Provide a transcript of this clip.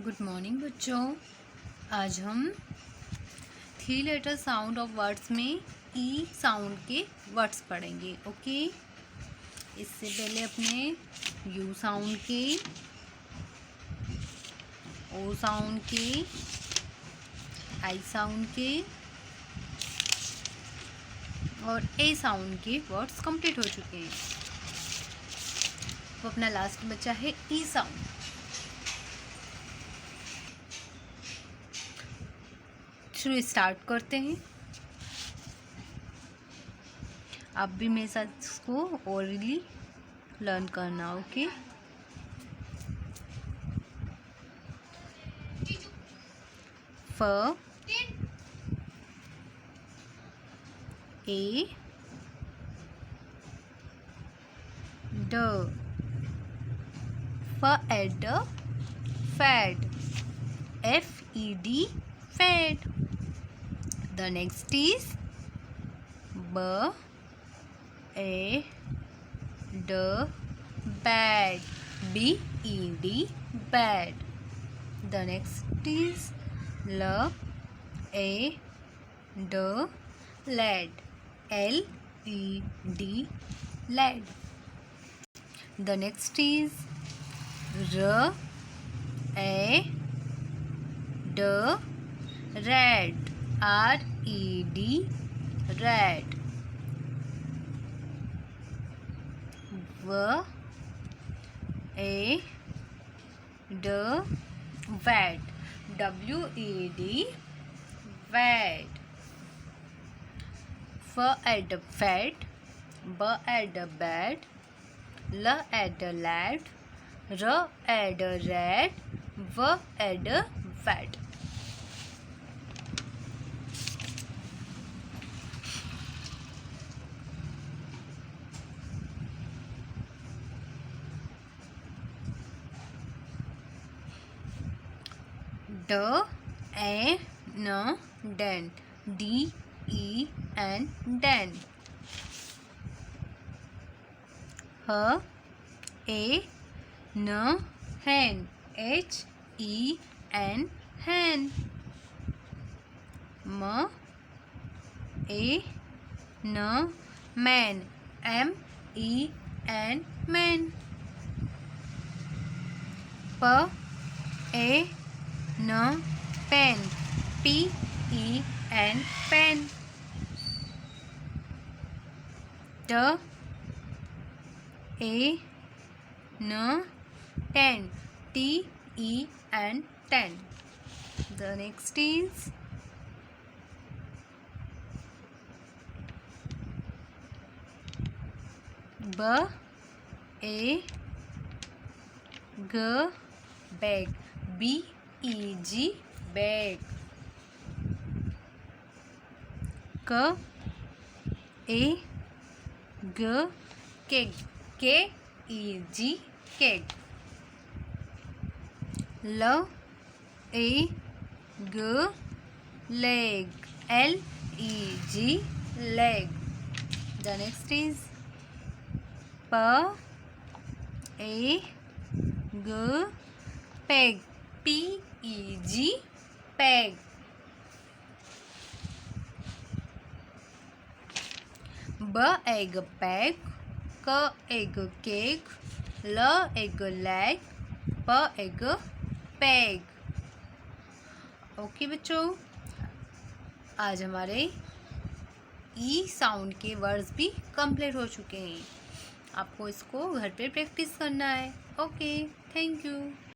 Good morning बच्चों। आज हम 3 लेटर साउंड ऑफ वर्ड्स में ई साउंड के वर्ड्स पढ़ेंगे। ओके, इससे पहले अपने यू साउंड के, ओ साउंड के, आई साउंड के और ए साउंड के वर्ड्स कंप्लीट हो चुके हैं। तो अपना लास्ट बचा है ई साउंड। शुरू स्टार्ट करते हैं। आप भी मेरे साथ इसको ओरली लर्न करना। ओके, फ ए ड, fed, fad, FED, fad. The next is b a d, bad, BED, bad. The next is l a d, lad, LED, lad. The next is r a d, red, RED, red. v a d, vad, WED, vad. f at fat, b at bad, l at lad, r at red, v at vat. D A N, den, DEN, den. H A N, hen, HEN, hen. M A N, man, MEN, man. P A N, pen, PEN, pen. T A N, ten, TEN, ten. The next is B A G, bag, BEG, bag. K A G, keg, KEG, keg. L A G, leg, LEG, leg. The next is P A G, peg, PEG, peg. B egg, peg, K egg, cake, L egg, leg, P egg, peg. Okay बच्चों, आज हमारे ई sound के words भी complete हो चुके हैं। आपको इसको घर पे प्रैक्टिस करना है। Okay, thank you.